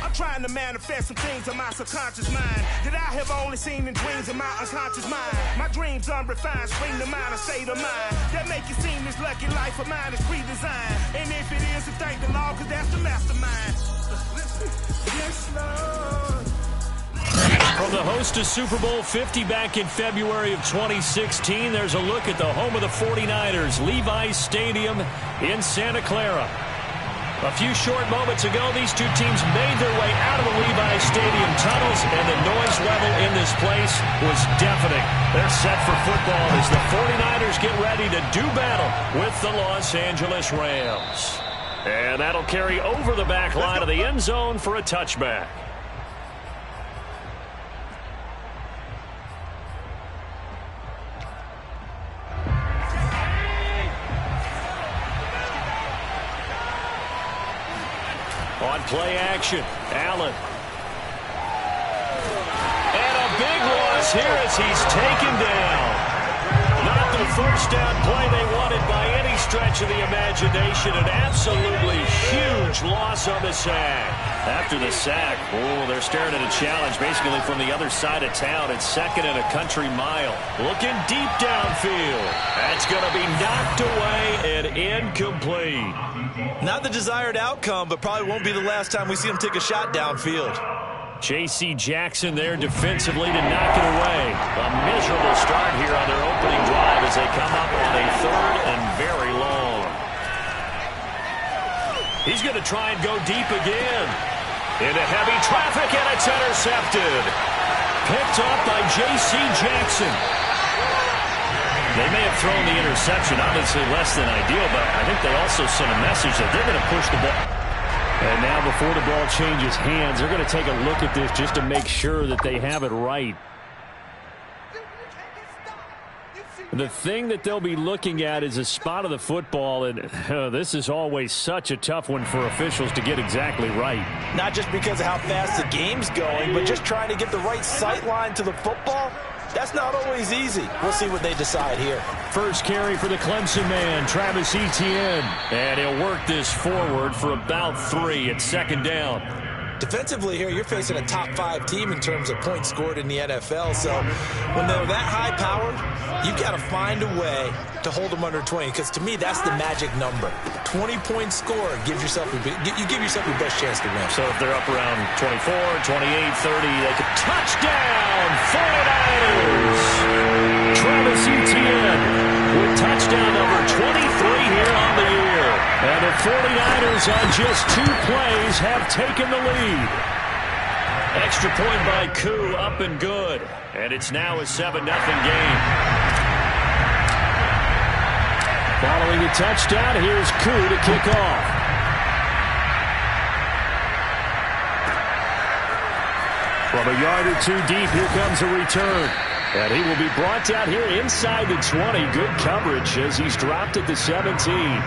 I'm trying to manifest some things in my subconscious mind that I have only seen in dreams in my unconscious mind. My dreams unrefined, spring to mind, a state of mind that make it seem this lucky life of mine is pre-designed. And if it is, then thank the Lord, cause that's the mastermind. Yes, Lord. From the host of Super Bowl 50 back in February of 2016, there's a look at the home of the 49ers, Levi's Stadium in Santa Clara. A few short moments ago, these two teams made their way out of the Levi's Stadium tunnels, and the noise level in this place was deafening. They're set for football as the 49ers get ready to do battle with the Los Angeles Rams. And that'll carry over the back line of the end zone for a touchback. On play action, Allen. And a big loss here as he's taken down. Not the first down play they wanted by any stretch of the imagination. An absolutely huge loss on the sack. After the sack, they're staring at a challenge basically from the other side of town. It's second and a country mile. Looking deep downfield. That's going to be knocked away and incomplete. Not the desired outcome, but probably won't be the last time we see him take a shot downfield. J.C. Jackson there defensively to knock it away. A miserable start here on their opening drive as they come up on a third and very long. He's going to try and go deep again. Into heavy traffic, and it's intercepted. Picked up by J.C. Jackson. They may have thrown the interception, obviously less than ideal, but I think they also sent a message that they're going to push the ball. And now before the ball changes hands, they're going to take a look at this just to make sure that they have it right. The thing that they'll be looking at is a spot of the football, and this is always such a tough one for officials to get exactly right. Not just because of how fast the game's going, but just trying to get the right sight line to the football. That's not always easy. We'll see what they decide here. First carry for the Clemson man, Travis Etienne. And he'll work this forward for about 3 at second down. Defensively here, you're facing a top-5 team in terms of points scored in the NFL. So when they're that high-powered, you've got to find a way to hold them under 20. Because to me, that's the magic number. 20-point score gives yourself you give yourself your best chance to win. So if they're up around 24, 28, 30, they could touchdown 49ers. Travis Etienne with touchdown number 23 here on the year. And the 49ers on just 2 plays have taken the lead. Extra point by Koo, up and good. And it's now a 7-0 game. Following the touchdown, here's Koo to kick off. From a yard or 2 deep, here comes a return. And he will be brought down here inside the 20. Good coverage as he's dropped at the 17.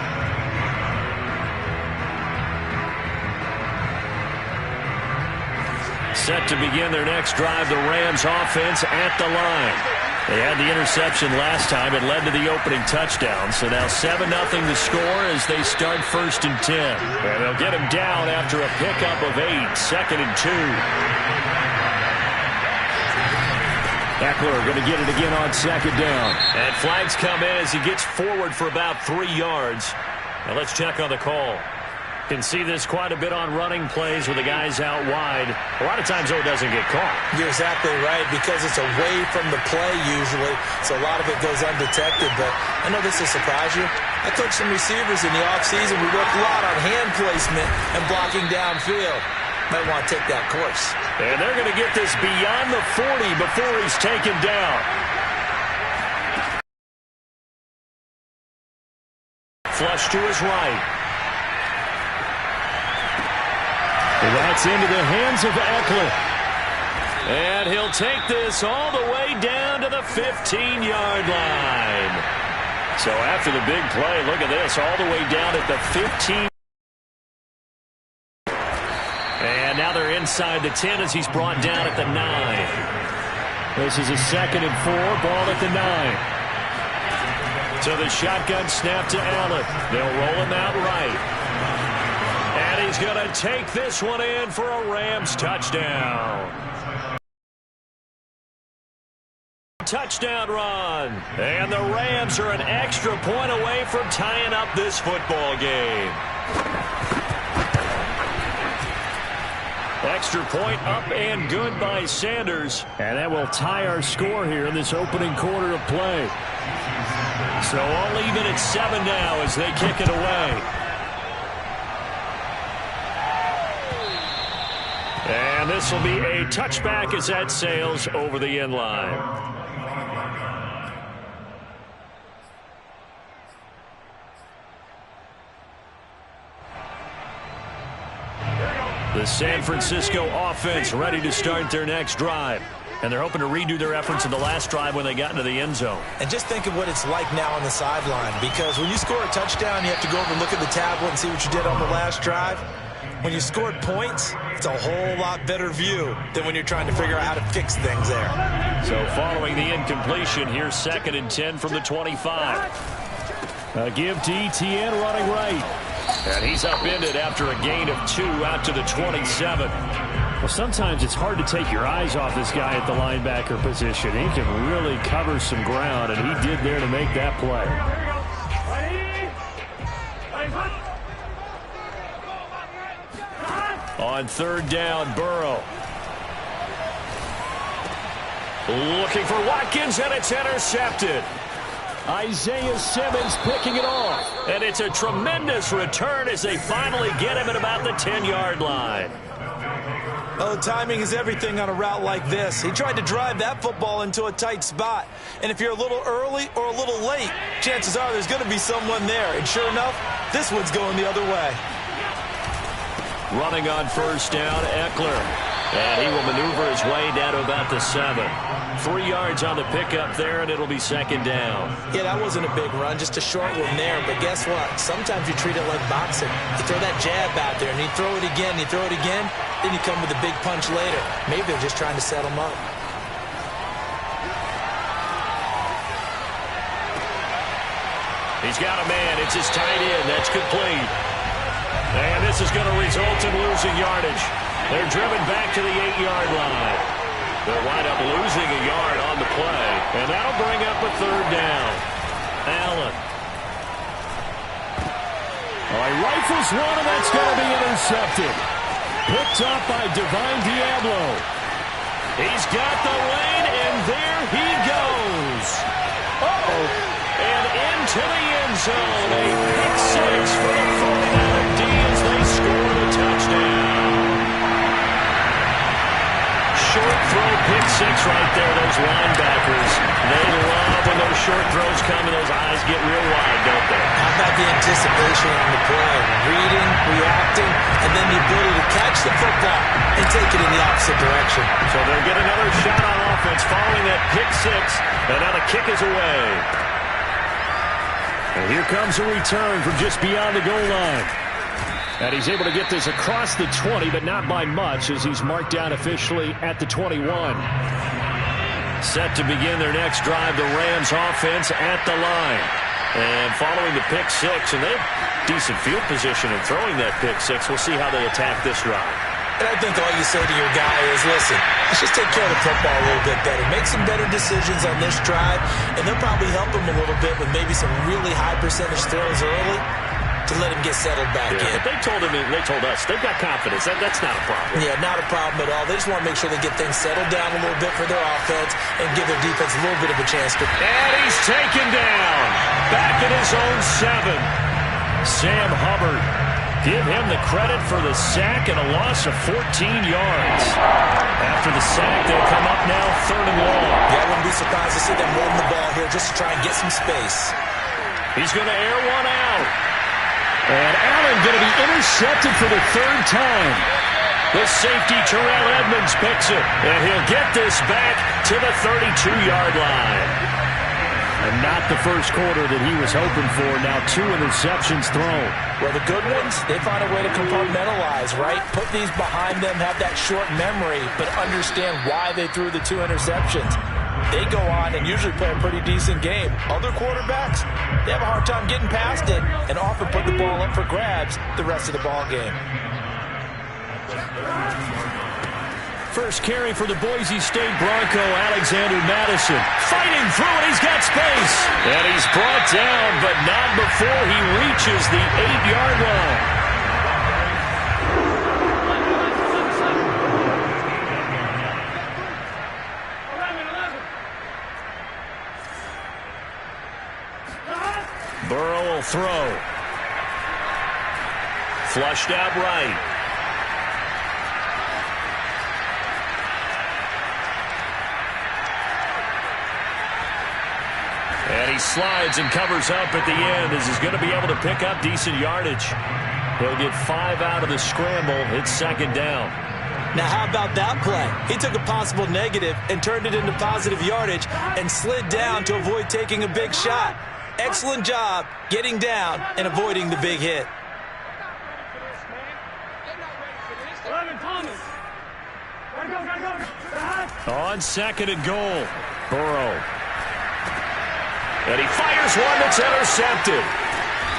Set to begin their next drive, the Rams offense at the line. They had the interception last time. It led to the opening touchdown. So now 7-0 the score as they start 1st and 10. And they'll get him down after a pickup of 8, 2nd and 2. Eckler going to get it again on 2nd down. And flags come in as he gets forward for about 3 yards. Now let's check on the call. Can see this quite a bit on running plays with the guys out wide. A lot of times, though, it doesn't get caught. You're exactly right, because it's away from the play usually, so a lot of it goes undetected. But I know this will surprise you. I coached some receivers in the offseason. We worked a lot on hand placement and blocking downfield. Might want to take that course. And they're going to get this beyond the 40 before he's taken down. Flush to his right. That's into the hands of Eckler. And he'll take this all the way down to the 15-yard line. So after the big play, look at this, all the way down at the 15. And now they're inside the 10 as he's brought down at the 9. This is a 2nd and 4, ball at the 9. So the shotgun snap to Allen. They'll roll him out right. And is going to take this one in for a Rams touchdown. Touchdown run. And the Rams are an extra point away from tying up this football game. Extra point up and good by Sanders. And that will tie our score here in this opening quarter of play. So all even at 7 now as they kick it away. And this will be a touchback as that sails over the end line. The San Francisco offense ready to start their next drive. And they're hoping to redo their efforts in the last drive when they got into the end zone. And just think of what it's like now on the sideline. Because when you score a touchdown, you have to go over and look at the tablet and see what you did on the last drive. When you scored points, it's a whole lot better view than when you're trying to figure out how to fix things there. So following the incompletion, here's 2nd and 10 from the 25. A give to Etienne running right. And he's upended after a gain of 2 out to the 27. Well, sometimes it's hard to take your eyes off this guy at the linebacker position. He can really cover some ground, and he did there to make that play. On 3rd down, Burrow. Looking for Watkins, and it's intercepted. Isaiah Simmons picking it off. And it's a tremendous return as they finally get him at about the 10-yard line. Oh, timing is everything on a route like this. He tried to drive that football into a tight spot. And if you're a little early or a little late, chances are there's going to be someone there. And sure enough, this one's going the other way. Running on 1st down, Eckler. And he will maneuver his way down to about the 7. 3 yards on the pickup there, and it'll be 2nd down. Yeah, that wasn't a big run, just a short one there. But guess what? Sometimes you treat it like boxing. You throw that jab out there, and you throw it again, you throw it again, then you come with a big punch later. Maybe they're just trying to set him up. He's got a man. It's his tight end. That's complete. And this is going to result in losing yardage. They're driven back to the 8-yard line. They'll wind up losing a yard on the play. And that'll bring up a 3rd down. Allen. He rifles one, and that's going to be intercepted. Picked up by Divine Diablo. He's got the lane, and there he goes. And into the end zone. A pick 6 for the 49er D as they score the touchdown. Short throw, pick 6 right there. Those linebackers, they love when those short throws come and those eyes get real wide, don't they? How about the anticipation on the play? Reading, reacting, and then the ability to catch the football and take it in the opposite direction. So they'll get another shot on offense following that pick 6, and now the kick is away. And here comes a return from just beyond the goal line. And he's able to get this across the 20, but not by much as he's marked down officially at the 21. Set to begin their next drive, the Rams offense at the line. And following the pick 6, and they have decent field position in throwing that pick 6. We'll see how they attack this drive. And I think all you say to your guy is, listen, let's just take care of the football a little bit better. Make some better decisions on this drive, and they'll probably help him a little bit with maybe some really high percentage throws early to let him get settled back in. But they told us, they've got confidence. That's not a problem. Yeah, not a problem at all. They just want to make sure they get things settled down a little bit for their offense and give their defense a little bit of a chance to. And he's taken down. Back at his own 7. Sam Hubbard. Give him the credit for the sack and a loss of 14 yards. After the sack, they'll come up now 3rd and long. Yeah, I wouldn't be surprised to see them running the ball here just to try and get some space. He's going to air one out. And Allen going to be intercepted for the 3rd time. The safety, Terrell Edmonds, picks it. And he'll get this back to the 32-yard line. And not the first quarter that he was hoping for. Now 2 interceptions thrown. Well, the good ones, they find a way to compartmentalize, right? Put these behind them, have that short memory, but understand why they threw the 2 interceptions. They go on and usually play a pretty decent game. Other quarterbacks, they have a hard time getting past it and often put the ball up for grabs the rest of the ball game. First carry for the Boise State Bronco, Alexander Madison. Fighting through it, he's got space. And he's brought down, but not before he reaches the 8-yard line. Burrow will throw. Flushed out right. And he slides and covers up at the end as he's going to be able to pick up decent yardage. He'll get 5 out of the scramble. It's second down. Now, how about that play? He took a possible negative and turned it into positive yardage and slid down to avoid taking a big shot. Excellent job getting down and avoiding the big hit. On second and goal, Burrow. And he fires one that's intercepted.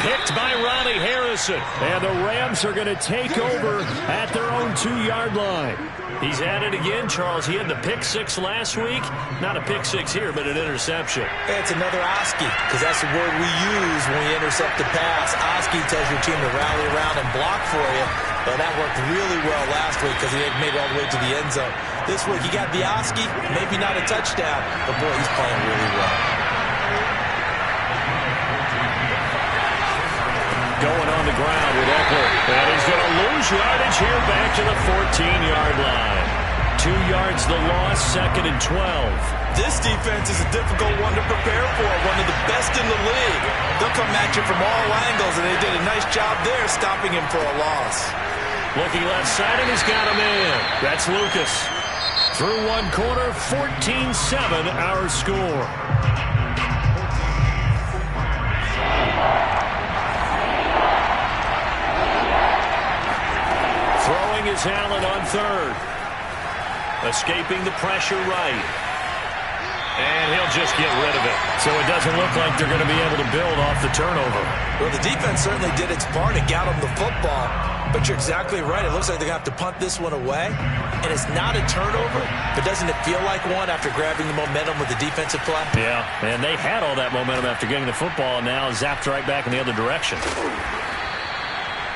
Picked by Ronnie Harrison. And the Rams are going to take over at their own 2-yard line. He's at it again, Charles. He had the pick 6 last week. Not a pick 6 here, but an interception. It's another Oski, because that's the word we use when we intercept the pass. Oski tells your team to rally around and block for you. But that worked really well last week because he had made it all the way to the end zone. This week he got the Oski, maybe not a touchdown, but boy, he's playing really well. Going on the ground with Eckler. And he's going to lose yardage here back to the 14-yard line. 2 yards the loss, second and 12. This defense is a difficult one to prepare for, one of the best in the league. They'll come at you from all angles, and they did a nice job there stopping him for a loss. Looking left side, and he's got a man. That's Lucas. Through one quarter, 14-7 our score. Throwing is Allen on third. Escaping the pressure right. And he'll just get rid of it. So it doesn't look like they're going to be able to build off the turnover. Well, the defense certainly did its part and got him the football. But you're exactly right. It looks like they're going to have to punt this one away. And it's not a turnover, but doesn't it feel like one after grabbing the momentum with the defensive play? Yeah, and they had all that momentum after getting the football, and now zapped right back in the other direction.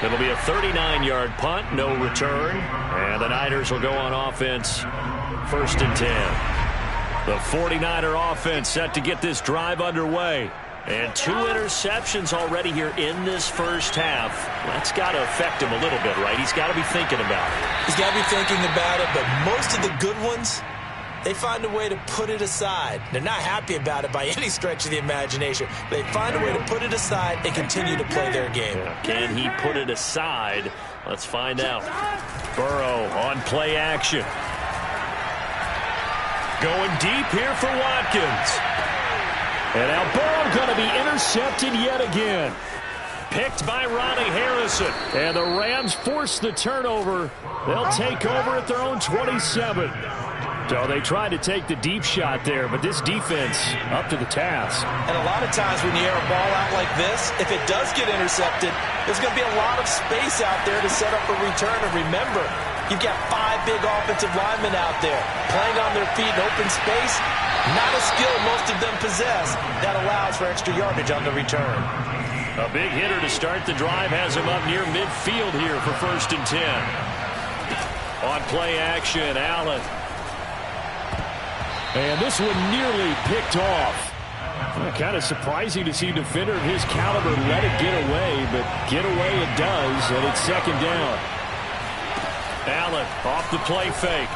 It'll be a 39-yard punt, no return. And the Niners will go on offense, first and 10. The 49er offense set to get this drive underway. And 2 interceptions already here in this first half. That's got to affect him a little bit, right? He's got to be thinking about it. He's got to be thinking about it, but most of the good ones, they find a way to put it aside. They're not happy about it by any stretch of the imagination. They find a way to put it aside and continue to play their game. Can he put it aside? Let's find out. Burrow on play action. Going deep here for Watkins. And now Burrow going to be intercepted yet again. Picked by Ronnie Harrison. And the Rams force the turnover. They'll take over at their own 27. So they tried to take the deep shot there, but this defense up to the task. And a lot of times when you air a ball out like this, if it does get intercepted, there's going to be a lot of space out there to set up a return. And remember, you've got 5 big offensive linemen out there playing on their feet in open space. Not a skill most of them possess that allows for extra yardage on the return. A big hitter to start the drive has him up near midfield here for first and 10. On play action, Allen. And this one nearly picked off. Kind of surprising to see a defender of his caliber let it get away, but get away it does, and it's second down. Allen off the play fake.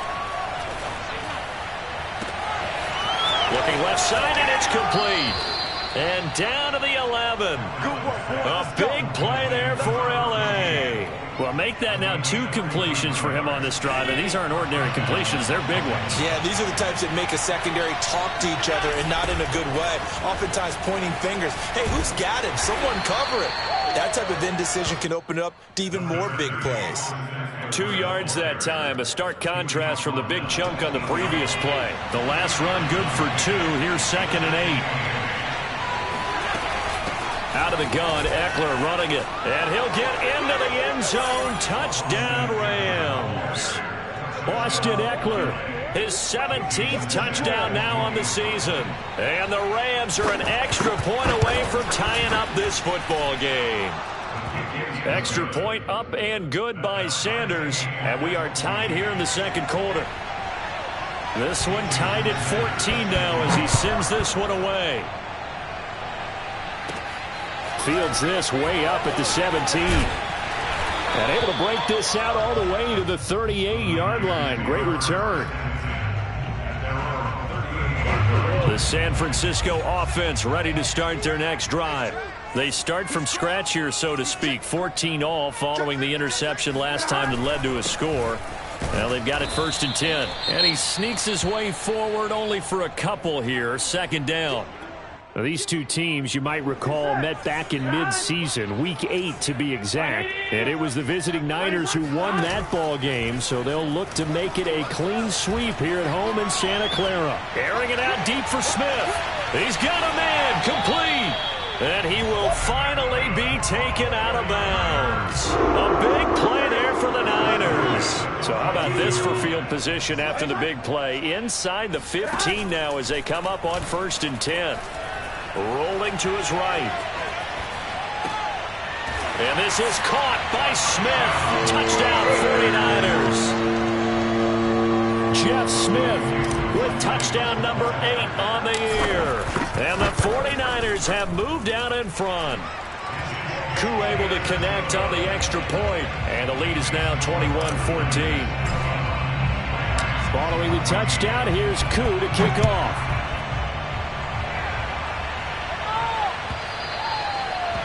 Looking left side, and it's complete. And down to the 11. A big play there for L.A. Well, make that now 2 completions for him on this drive, and these aren't ordinary completions. They're big ones. Yeah, these are the types that make a secondary talk to each other and not in a good way. Oftentimes pointing fingers. Hey, who's got him? Someone cover it. That type of indecision can open it up to even more big plays. 2 yards that time. A stark contrast from the big chunk on the previous play. The last run good for 2. Here's second and 8. Out of the gun, Eckler running it. And he'll get into the end zone. Touchdown, Rams. Austin Eckler, his 17th touchdown now on the season. And the Rams are an extra point away from tying up this football game. Extra point up and good by Sanders. And we are tied here in the second quarter. This one tied at 14 now as he sends this one away. Fields this way up at the 17. And able to break this out all the way to the 38-yard line. Great return. The San Francisco offense ready to start their next drive. They start from scratch here, so to speak. 14 all following the interception last time that led to a score. Well, they've got it 1st and 10. And he sneaks his way forward only for a couple here. 2nd down. Now, these two teams, you might recall, met back in mid-season, Week 8 to be exact. And it was the visiting Niners who won that ball game, so they'll look to make it a clean sweep here at home in Santa Clara. Airing it out deep for Smith. He's got a man, complete. And he will finally be taken out of bounds. A big play there for the Niners. So how about this for field position after the big play? Inside the 15 now as they come up on 1st and 10. Rolling to his right. And this is caught by Smith. Touchdown 49ers. Jeff Smith with touchdown number 8 on the year. And the 49ers have moved out in front. Koo able to connect on the extra point. And the lead is now 21-14. Following the touchdown, here's Koo to kick off.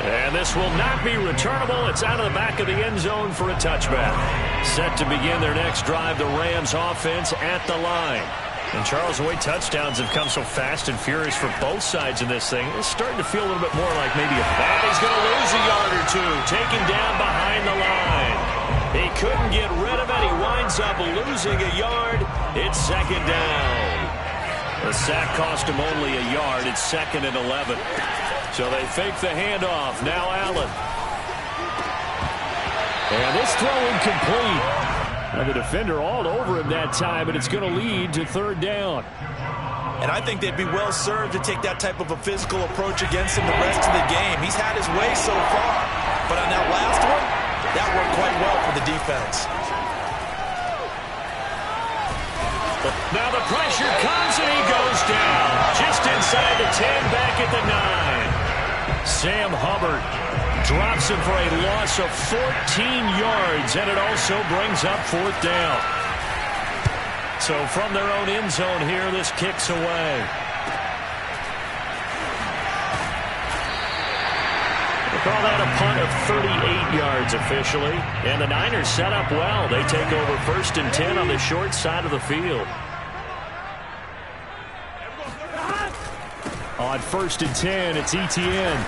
And this will not be returnable. It's out of the back of the end zone for a touchback. Set to begin their next drive, the Rams offense at the line. And Charles, the way touchdowns have come so fast and furious for both sides in this thing, it's starting to feel a little bit more like maybe a bad. He's going to lose a yard or two, taken down behind the line. He couldn't get rid of it. He winds up losing a yard. It's 2nd down. The sack cost him only a yard. It's 2nd and 11. So they fake the handoff. Now Allen. And this throw incomplete. And the defender all over him that time, and it's going to lead to 3rd down. And I think they'd be well served to take that type of a physical approach against him the rest of the game. He's had his way so far. But on that last one, that worked quite well for the defense. Now the pressure comes, and he goes down. Just inside the 10, back at the 9. Sam Hubbard drops him for a loss of 14 yards, and it also brings up 4th down. So from their own end zone here, this kicks away. They call that a punt of 38 yards officially, and the Niners set up well. They take over 1st and 10 on the short side of the field. On 1st and 10, it's Etienne.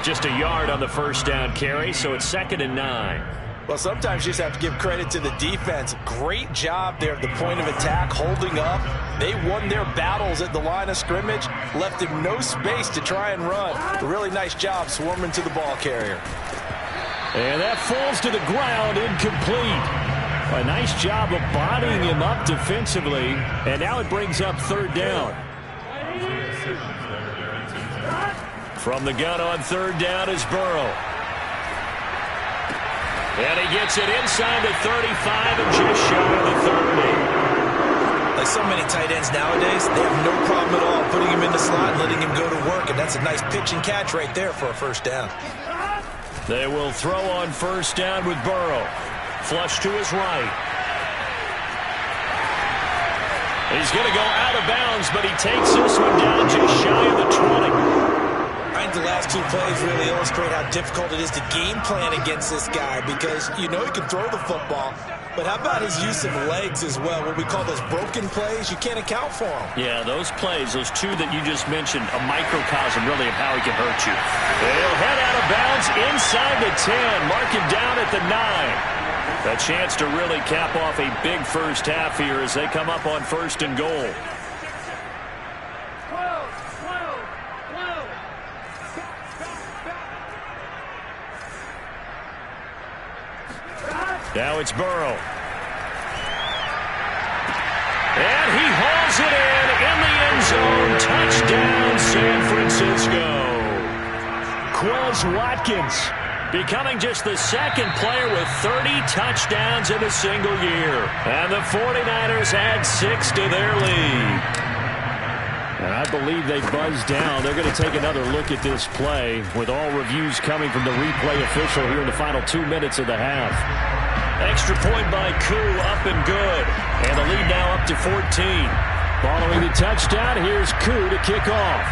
Just a yard on the 1st down carry, so it's 2nd and 9. Well, sometimes you just have to give credit to the defense. Great job there at the point of attack, holding up. They won their battles at the line of scrimmage, left him no space to try and run. A really nice job swarming to the ball carrier. And that falls to the ground, incomplete. A nice job of bodying him up defensively, and now it brings up 3rd down. From the gun on 3rd down is Burrow. And he gets it inside the 35 and just shy of the 30. Like so many tight ends nowadays, they have no problem at all putting him in the slot and letting him go to work, and that's a nice pitch and catch right there for a 1st down. They will throw on 1st down with Burrow. Flush to his right. He's going to go out of bounds, but he takes this one down just shy of the 20. I think the last 2 plays really illustrate how difficult it is to game plan against this guy, because you know he can throw the football, but how about his use of legs as well? What we call those broken plays, you can't account for them. Yeah, those plays, those 2 that you just mentioned, a microcosm really of how he can hurt you. They'll head out of bounds inside the 10, mark him down at the 9. A chance to really cap off a big first half here as they come up on 1st and goal. Now it's Burrow. Touchdown, San Francisco. Quez Watkins becoming just the second player with 30 touchdowns in a single year. And the 49ers add 6 to their lead. And I believe they buzzed down. They're going to take another look at this play with all reviews coming from the replay official here in the final 2 minutes of the half. Extra point by Koo, up and good. And the lead now up to 14. Following the touchdown, here's Koo to kick off.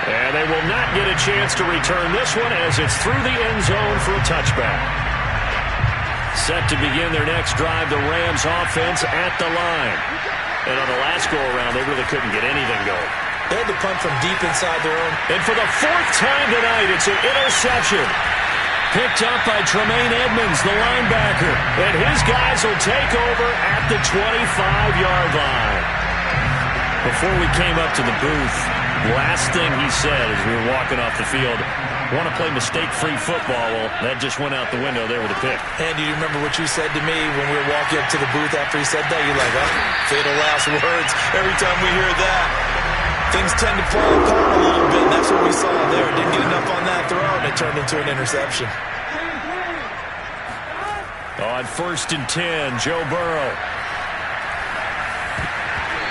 And they will not get a chance to return this one as it's through the end zone for a touchback. Set to begin their next drive, the Rams offense at the line. And on the last go-around, they really couldn't get anything going. They had to punt from deep inside their own. And for the 4th time tonight, it's an interception. Picked up by Tremaine Edmonds, the linebacker. And his guys will take over at the 25-yard line. Before we came up to the booth, last thing he said as we were walking off the field, want to play mistake-free football. Well, that just went out the window there with a pick. And you remember what you said to me when we were walking up to the booth after he said that? You're like, oh, fatal last words. Every time we hear that, things tend to fall apart a little bit. That's what we saw there. Didn't get enough on that throw, and it turned into an interception. On 1st and 10, Joe Burrow.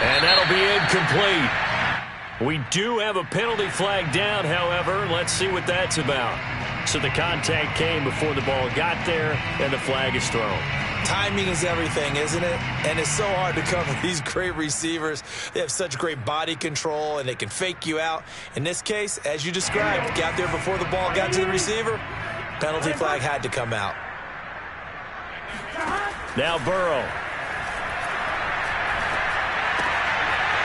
And that'll be incomplete. We do have a penalty flag down, however. Let's see what that's about. So the contact came before the ball got there, and the flag is thrown. Timing is everything, isn't it? And it's so hard to cover these great receivers. They have such great body control, and they can fake you out. In this case, as you described, got there before the ball got to the receiver. Penalty flag had to come out. Now Burrow.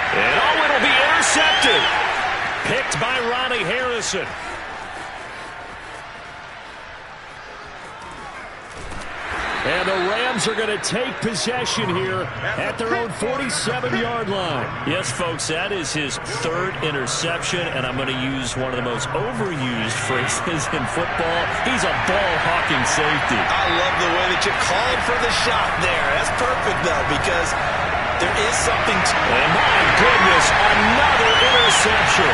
And oh, it'll be intercepted. Picked by Ronnie Harrison. And the Rams are going to take possession here at their own 47-yard line. Yes, folks, that is his 3rd interception, and I'm going to use one of the most overused phrases in football. He's a ball-hawking safety. I love the way that you're calling for the shot there. That's perfect, though, because there is something to it. And my goodness, another interception.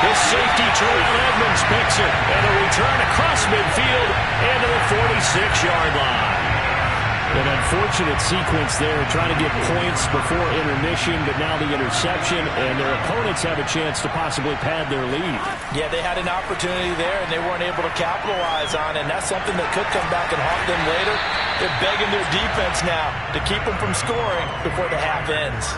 The safety, Terrell Edmonds, picks it. And a return across midfield into the 46-yard line. An unfortunate sequence there, trying to get points before intermission, but now the interception, and their opponents have a chance to possibly pad their lead. Yeah, they had an opportunity there, and they weren't able to capitalize on it, and that's something that could come back and haunt them later. They're begging their defense now to keep them from scoring before the half ends.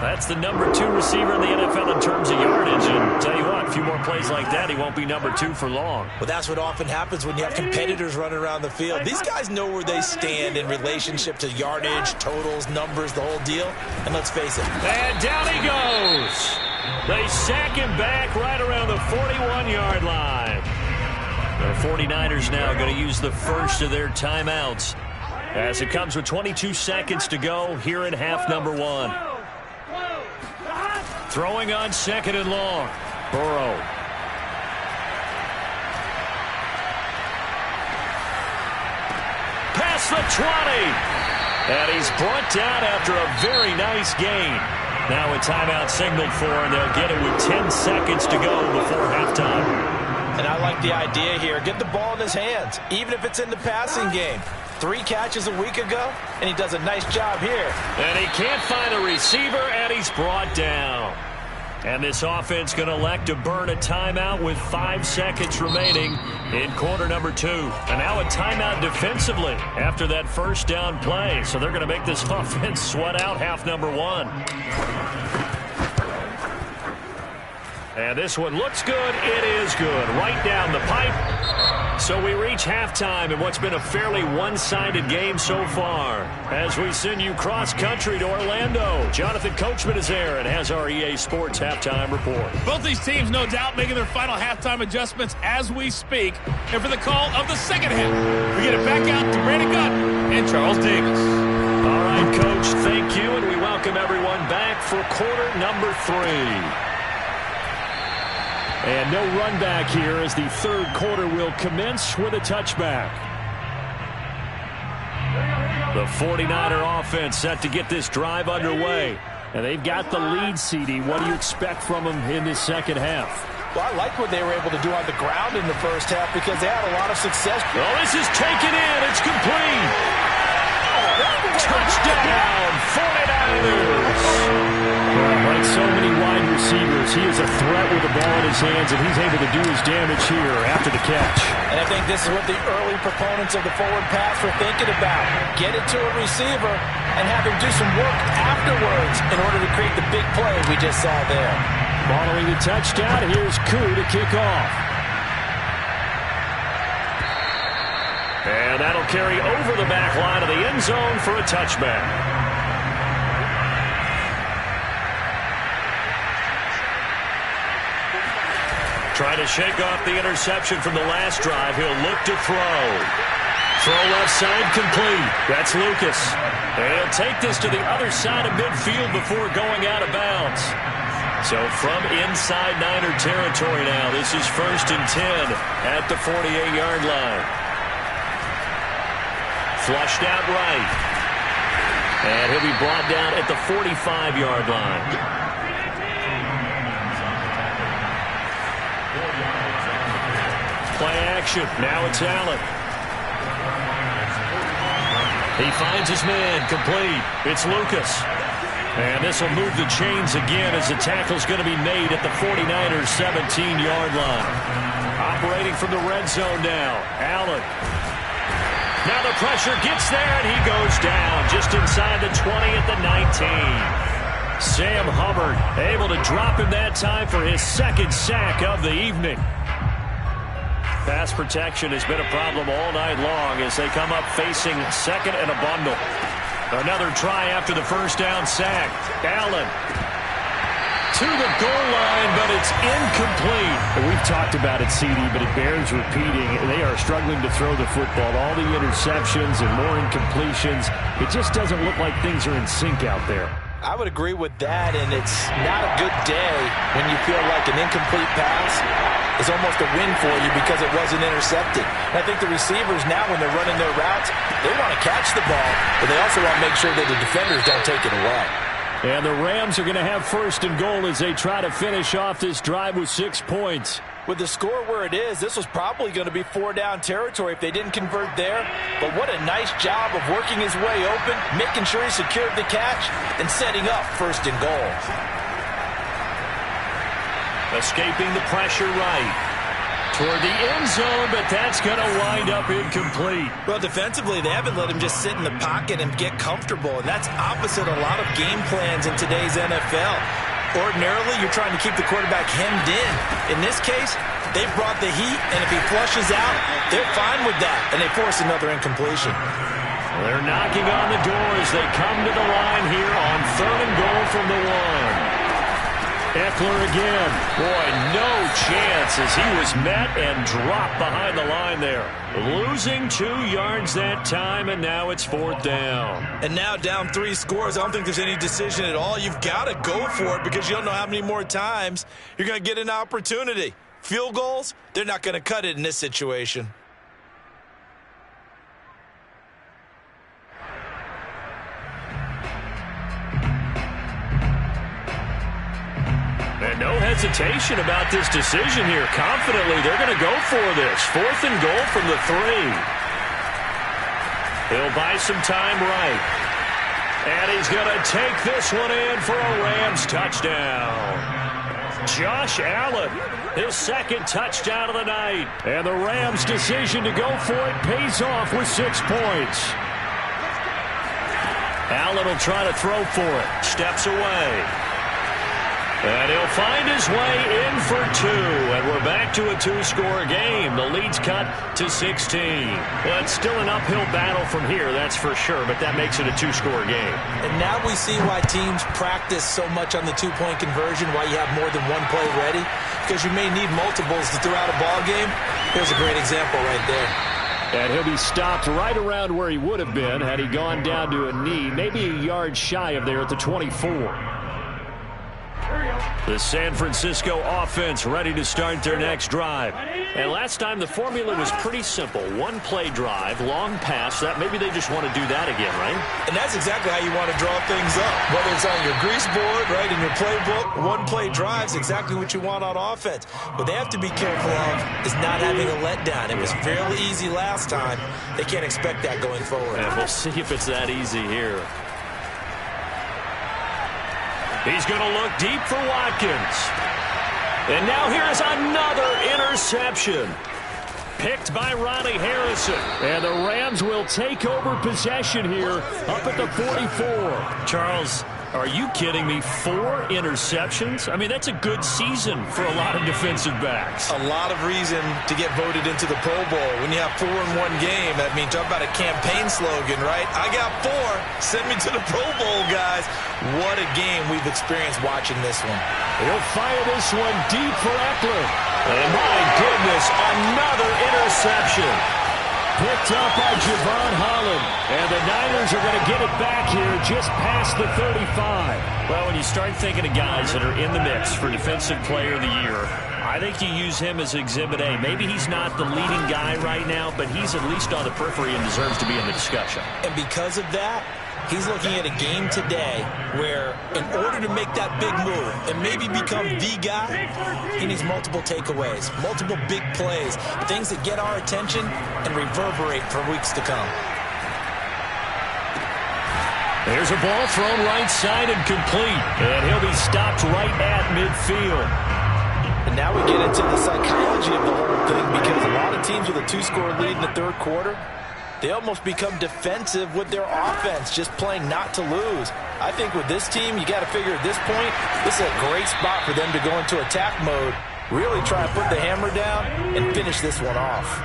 That's the number 2 receiver in the NFL in terms of yardage. And tell you what, a few more plays like that, he won't be number 2 for long. Well, that's what often happens when you have competitors running around the field. These guys know where they stand in relationship to yardage, totals, numbers, the whole deal. And let's face it. And down he goes. They sack him back right around the 41-yard line. The 49ers now going to use the first of their timeouts as it comes with 22 seconds to go here in half number 1. Throwing on 2nd and long. Burrow. Past the 20. And he's brought down after a very nice gain. Now a timeout signaled for, and they'll get it with 10 seconds to go before halftime. And I like the idea here. Get the ball in his hands, even if it's in the passing game. 3 catches a week ago, and he does a nice job here. And he can't find a receiver, and he's brought down. And this offense going to elect to burn a timeout with 5 seconds remaining in quarter number 2. And now a timeout defensively after that first down play. So they're going to make this offense sweat out half number 1. And this one looks good. It is good. Right down the pipe. So we reach halftime in what's been a fairly one-sided game so far. As we send you cross-country to Orlando, Jonathan Coachman is there and has our EA Sports halftime report. Both these teams, no doubt, making their final halftime adjustments as we speak. And for the call of the second half, we get it back out to Brandon Gunn and Charles Davis. All right, Coach, thank you, and we welcome everyone back for quarter number 3. And no run back here as the third quarter will commence with a touchback. The 49er offense set to get this drive underway. And they've got the lead, CD. What do you expect from them in this second half? Well, I like what they were able to do on the ground in the first half because they had a lot of success. Oh, this is taken in. It's complete. Touchdown, 49ers. Like so many wide receivers, he is a threat with the ball in his hands, and he's able to do his damage here after the catch. And I think this is what the early proponents of the forward pass were thinking about. Get it to a receiver and have him do some work afterwards in order to create the big play we just saw there. Following the touchdown, here's Koo to kick off. And that'll carry over the back line of the end zone for a touchback. Trying to shake off the interception from the last drive. He'll look to throw. Throw left side complete. That's Lucas. And he'll take this to the other side of midfield before going out of bounds. So from inside Niner territory now, this is 1st and 10 at the 48-yard line. Flushed out right. And he'll be brought down at the 45-yard line. Play action. Now it's Allen. He finds his man. Complete. It's Lucas. And this will move the chains again as the tackle's going to be made at the 49ers' 17-yard line. Operating from the red zone now. Allen. Now the pressure gets there, and he goes down just inside the 20 at the 19. Sam Hubbard able to drop him that time for his second sack of the evening. Pass protection has been a problem all night long as they come up facing second and a bundle. Another try after the first down sack. Allen to the goal line, but it's incomplete. We've talked about it, CD, but it bears repeating. They are struggling to throw the football. All the interceptions and more incompletions. It just doesn't look like things are in sync out there. I would agree with that, and it's not a good day when you feel like an incomplete pass is almost a win for you because it wasn't intercepted. And I think the receivers now, when they're running their routes, they want to catch the ball, but they also want to make sure that the defenders don't take it away. And the Rams are going to have 1st and goal as they try to finish off this drive with 6 points. With the score where it is, this was probably going to be 4-down territory if they didn't convert there. But what a nice job of working his way open, making sure he secured the catch, and setting up 1st and goal. Escaping the pressure right toward the end zone, but that's going to wind up incomplete. Well, defensively, they haven't let him just sit in the pocket and get comfortable, and that's opposite a lot of game plans in today's NFL. Ordinarily, you're trying to keep the quarterback hemmed in. In this case, they brought the heat, and if he flushes out, they're fine with that, and they force another incompletion. They're knocking on the door as they come to the line here on 3rd and goal from the 1. Eckler again. Boy, no chance as he was met and dropped behind the line there. Losing 2 yards that time, and now it's 4th down. And now down 3 scores. I don't think there's any decision at all. You've got to go for it because you don't know how many more times you're going to get an opportunity. Field goals, they're not going to cut it in this situation. And no hesitation about this decision here. Confidently, they're going to go for this. 4th and goal from the 3. He'll buy some time right. And he's going to take this one in for a Rams touchdown. Josh Allen, his 2nd touchdown of the night. And the Rams' decision to go for it pays off with 6 points. Allen will try to throw for it. Steps away. And he'll find his way in for 2. And we're back to a 2-score game. The lead's cut to 16. Well, it's still an uphill battle from here, that's for sure, but that makes it a 2-score game. And now we see why teams practice so much on the 2-point conversion, why you have more than one play ready, because you may need multiples to throw out a ball game. Here's a great example right there. And he'll be stopped right around where he would have been had he gone down to a knee, maybe a yard shy of there at the 24. The San Francisco offense ready to start their next drive. And last time the formula was pretty simple. One play drive, long pass. That maybe they just want to do that again, right? And that's exactly how you want to draw things up. Whether it's on your grease board, right, in your playbook, one play drive is exactly what you want on offense. What they have to be careful of is not having a letdown. It was fairly easy last time. They can't expect that going forward. And we'll see if it's that easy here. He's going to look deep for Watkins. And now here's another interception. Picked by Ronnie Harrison. And the Rams will take over possession here up at the 44. Charles, are you kidding me? 4 interceptions? I mean, that's a good season for a lot of defensive backs. A lot of reason to get voted into the Pro Bowl. When you have 4 in one game, I mean, talk about a campaign slogan, right? I got 4. Send me to the Pro Bowl, guys. What a game we've experienced watching this one. He'll fire this one deep for Eckler. And my goodness, another interception. Picked up by Javon Holland. And the Niners are going to get it back here just past the 35. Well, when you start thinking of guys that are in the mix for Defensive Player of the Year, I think you use him as Exhibit A. Maybe he's not the leading guy right now, but he's at least on the periphery and deserves to be in the discussion. And because of that, he's looking at a game today where in order to make that big move and maybe become the guy, he needs multiple takeaways, multiple big plays, things that get our attention and reverberate for weeks to come. There's a ball thrown right side and complete, and he'll be stopped right at midfield. And now we get into the psychology of the whole thing, because a lot of teams with a 2-score lead in the third quarter, they almost become defensive with their offense, just playing not to lose. I think with this team, you got to figure at this point, this is a great spot for them to go into attack mode, really try to put the hammer down and finish this one off.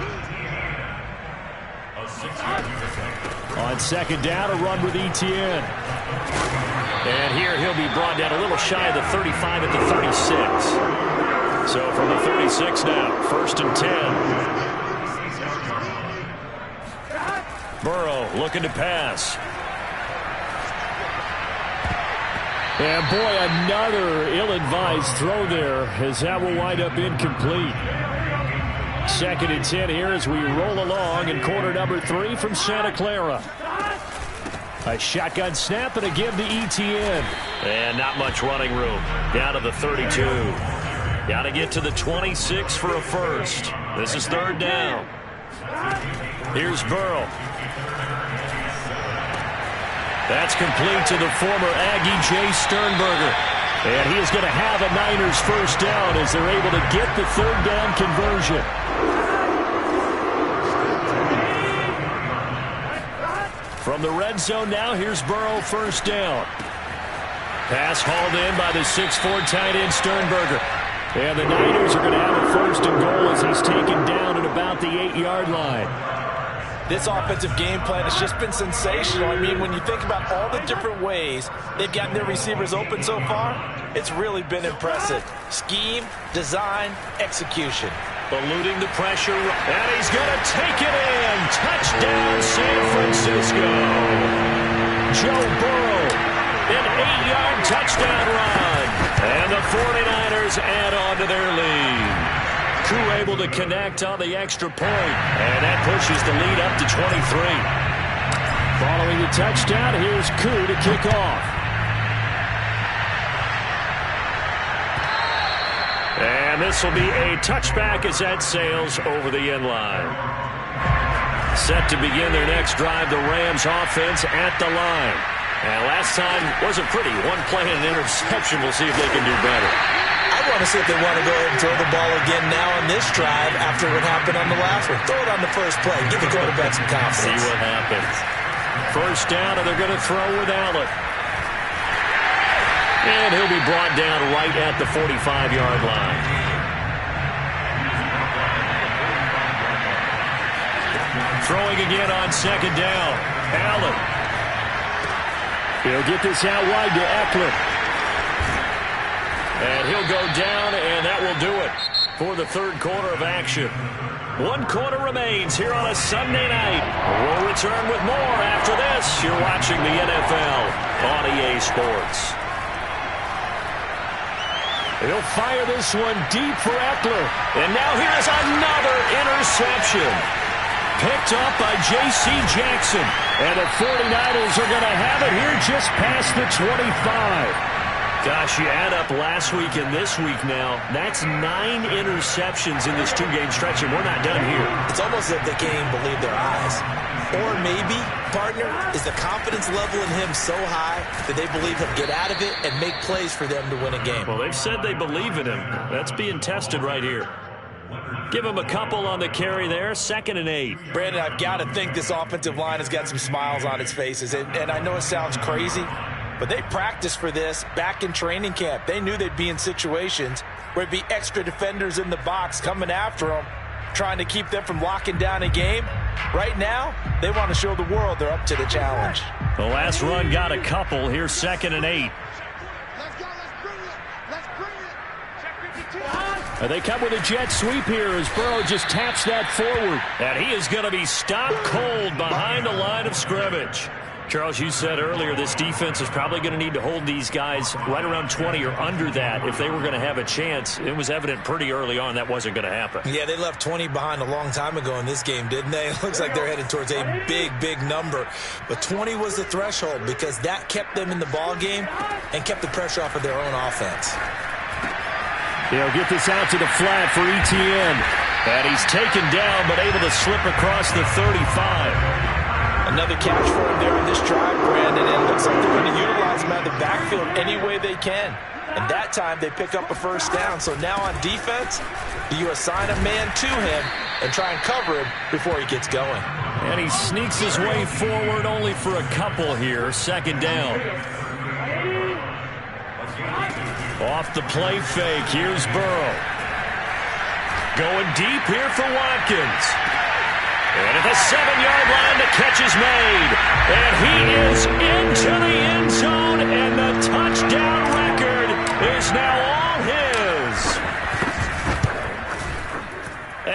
On second down, a run with Etienne. And here he'll be brought down a little shy of the 35 at the 36. So from the 36 now, 1st and 10. Burrow looking to pass. And boy, another ill-advised throw there, as that will wind up incomplete. 2nd and 10 here as we roll along in quarter number 3 from Santa Clara. A shotgun snap and a give to Etienne. And not much running room. Down to the 32. Got to get to the 26 for a first. This is 3rd down. Here's Burrow. That's complete to the former Aggie Jay Sternberger. And he is going to have a Niners first down as they're able to get the 3rd down conversion. From the red zone now, here's Burrow, 1st down. Pass hauled in by the 6'4" tight end Sternberger. And the Niners are going to have a 1st and goal as he's taken down at about the 8-yard line. This offensive game plan has just been sensational. I mean, when you think about all the different ways they've gotten their receivers open so far, it's really been impressive. Scheme, design, execution. Eluding the pressure, and he's going to take it in. Touchdown, San Francisco. Joe Burrow, an 8-yard touchdown run. And the 49ers add on to their lead. Koo able to connect on the extra point, and that pushes the lead up to 23. Following the touchdown, here's Koo to kick off. And this will be a touchback as that sails over the end line. Set to begin their next drive, the Rams offense at the line. And last time wasn't pretty. One play and an interception. We'll see if they can do better. I want to see if they want to go ahead and throw the ball again now on this drive after what happened on the last one. Throw it on the first play. Give the quarterback some confidence. See what happens. 1st down, and they're going to throw with Allen. And he'll be brought down right at the 45-yard line. Throwing again on 2nd down. Allen. He'll get this out wide to Eckler. And he'll go down, and that will do it for the 3rd quarter of action. 1 quarter remains here on a Sunday night. We'll return with more after this. You're watching the NFL on EA Sports. He'll fire this one deep for Eckler. And now here's another interception. Picked up by J.C. Jackson. And the 49ers are going to have it here just past the 25. Gosh, you add up last week and this week now, that's 9 interceptions in this two-game stretch, and we're not done here. It's almost as if they can't even believe their eyes. Or maybe, partner, is the confidence level in him so high that they believe he'll get out of it and make plays for them to win a game. Well, they've said they believe in him. That's being tested right here. Give him a couple on the carry there, 2nd and 8. Brandon, I've got to think this offensive line has got some smiles on its faces. And I know it sounds crazy, but they practiced for this back in training camp. They knew they'd be in situations where there'd be extra defenders in the box coming after them, trying to keep them from locking down a game. Right now, they want to show the world they're up to the challenge. The last run got a couple. Here's 2nd and 8. Let's go. Let's bring it. Let's bring it. Check 52. And they come with a jet sweep here as Burrow just taps that forward. And he is going to be stopped cold behind the line of scrimmage. Charles, you said earlier this defense is probably going to need to hold these guys right around 20 or under that if they were going to have a chance. It was evident pretty early on that wasn't going to happen. Yeah, they left 20 behind a long time ago in this game, didn't they? It looks like they're headed towards a big, big number. But 20 was the threshold because that kept them in the ball game and kept the pressure off of their own offense. He'll get this out to the flat for Etienne. And he's taken down but able to slip across the 35. Another catch for him there in this drive, Brandon, and it looks like they're going to utilize him out of the backfield any way they can. And that time they pick up a first down. So now on defense, you assign a man to him and try and cover him before he gets going. And he sneaks his way forward only for a couple here. 2nd down. Off the play fake, here's Burrow. Going deep here for Watkins. And at the 7-yard line, the catch is made. And he is into the end zone, and the touchdown record is now all his.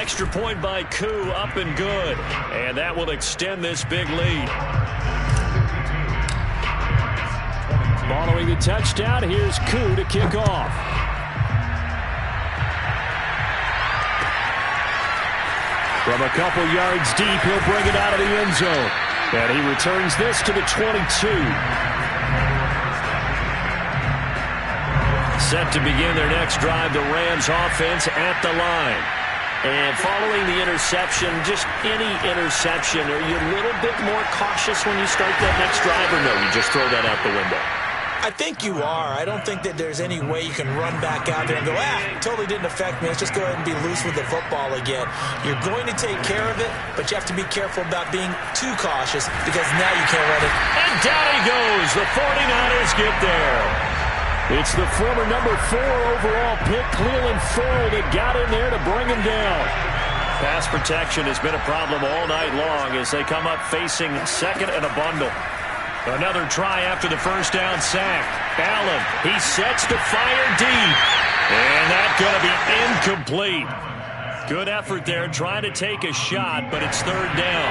Extra point by Koo, up and good. And that will extend this big lead. Following the touchdown, here's Koo to kick off. From a couple yards deep, he'll bring it out of the end zone. And he returns this to the 22. Set to begin their next drive, the Rams offense at the line. And following the interception, just any interception, are you a little bit more cautious when you start that next drive, or no, you just throw that out the window? I think you are. I don't think that there's any way you can run back out there and go, totally didn't affect me. Let's just go ahead and be loose with the football again. You're going to take care of it, but you have to be careful about being too cautious because now you can't run it. And down he goes. The 49ers get there. It's the former number 4 overall pick, Cleveland Ferrell, that got in there to bring him down. Pass protection has been a problem all night long as they come up facing 2nd and a bundle. Another try after the first down sack. Allen, he sets to fire deep. And that's going to be incomplete. Good effort there trying to take a shot, but it's 3rd down.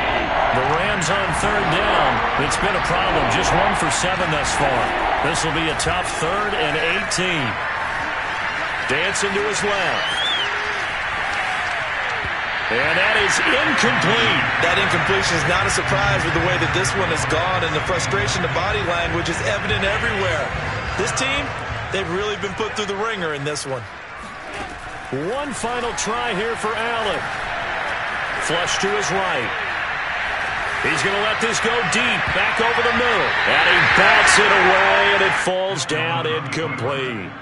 The Rams on 3rd down. It's been a problem. Just 1 for 7 thus far. This will be a tough 3rd and 18. Dancing to his left. And that is incomplete. That incompletion is not a surprise with the way that this one has gone, and the frustration, the body language is evident everywhere. This team, they've really been put through the ringer in this one. One final try here for Allen. Flush to his right. He's going to let this go deep, back over the middle. And he bats it away, and it falls down incomplete.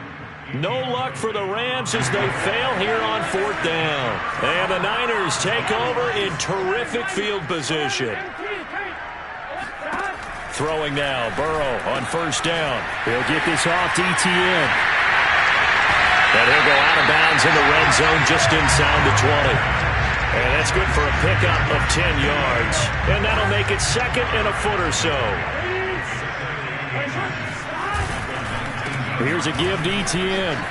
No luck for the Rams as they fail here on 4th down. And the Niners take over in terrific field position. Throwing now, Burrow on 1st down. He'll get this off to Etienne. And he'll go out of bounds in the red zone just inside the 20. And that's good for a pickup of 10 yards. And that'll make it 2nd and a foot or so. Here's a give to Etienne.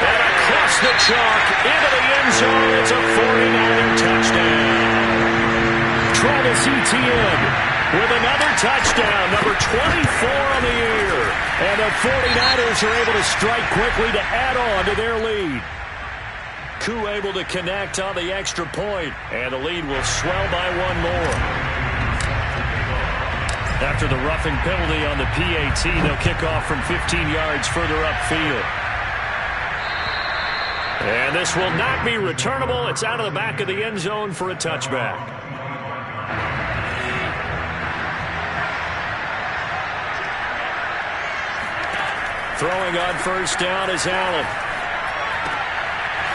And across the chalk into the end zone. It's a 49er touchdown. Travis Etienne with another touchdown, number 24 on the year. And the 49ers are able to strike quickly to add on to their lead. Koo able to connect on the extra point, and the lead will swell by one more. After the roughing penalty on the PAT, they'll kick off from 15 yards further upfield. And this will not be returnable. It's out of the back of the end zone for a touchback. Throwing on first down is Allen.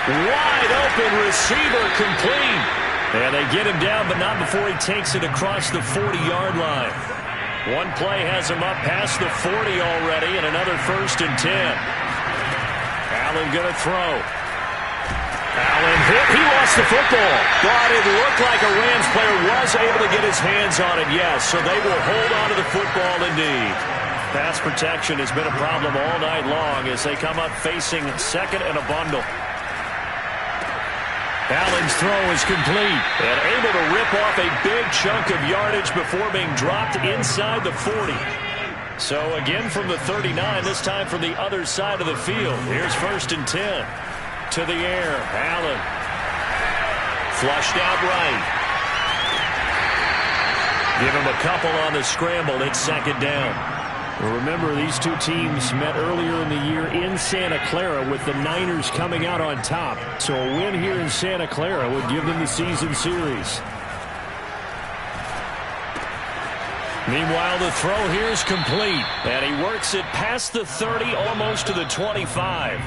Wide open receiver complete. And they get him down, but not before he takes it across the 40-yard line. One play has him up past the 40 already, and another 1st and 10. Allen going to throw. Allen hit. He lost the football. But it looked like a Rams player was able to get his hands on it, yes. So they will hold on to the football indeed. Pass protection has been a problem all night long as they come up facing second and a bundle. Allen's throw is complete and able to rip off a big chunk of yardage before being dropped inside the 40. So again from the 39, this time from the other side of the field. Here's 1st and 10. To the air, Allen. Flushed out right. Give him a couple on the scramble. It's 2nd down. Remember, these two teams met earlier in the year in Santa Clara with the Niners coming out on top. So a win here in Santa Clara would give them the season series. Meanwhile, the throw here is complete. And he works it past the 30, almost to the 25.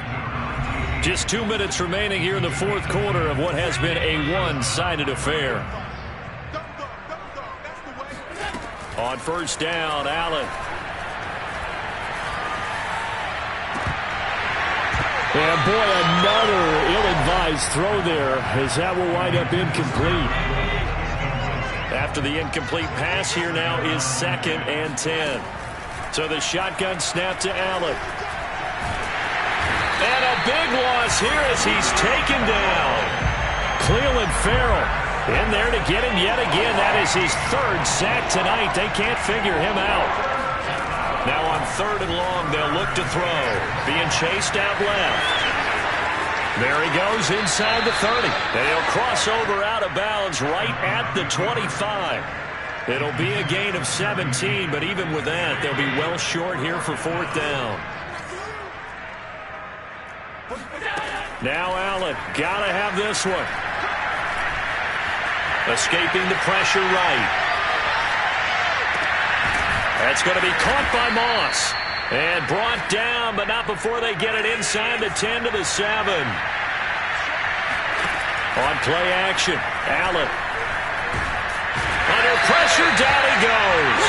Just 2 minutes remaining here in the 4th quarter of what has been a one-sided affair. On first down, Allen. And boy, another ill-advised throw there as that will wind up incomplete. After the incomplete pass, here now is 2nd and 10. So the shotgun snap to Allen. And a big loss here as he's taken down. Clelin Ferrell in there to get him yet again. That is his 3rd sack tonight. They can't figure him out. Now on 3rd and long, they'll look to throw. Being chased out left. There he goes inside the 30. And he'll cross over out of bounds right at the 25. It'll be a gain of 17, but even with that, they'll be well short here for 4th down. Now Allen, gotta have this one. Escaping the pressure right. That's going to be caught by Moss. And brought down, but not before they get it inside the 10 to the 7. On play action, Allen. Under pressure, down he goes.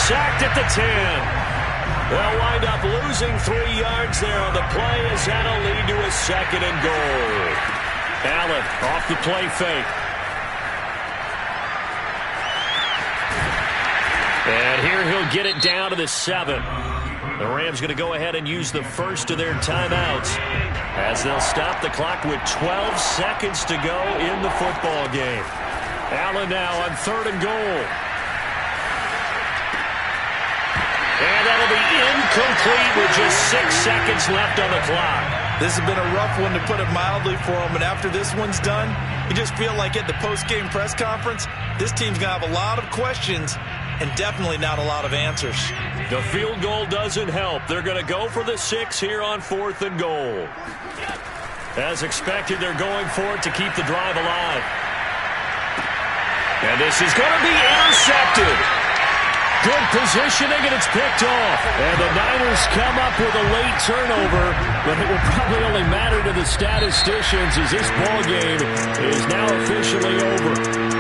Sacked at the 10. They'll wind up losing 3 yards there on the play as that'll lead to a 2nd and goal. Allen off the play fake. And here he'll get it down to the 7. The Rams going to go ahead and use the first of their timeouts as they'll stop the clock with 12 seconds to go in the football game. Allen now on 3rd and goal. And that'll be incomplete with just 6 seconds left on the clock. This has been a rough one, to put it mildly, for him. And after this one's done, you just feel like at the post-game press conference, this team's going to have a lot of questions and definitely not a lot of answers. The field goal doesn't help. They're going to go for the 6 here on 4th and goal. As expected, they're going for it to keep the drive alive. And this is going to be intercepted. Good positioning, and it's picked off. And the Niners come up with a late turnover, but it will probably only matter to the statisticians as this ball game is now officially over.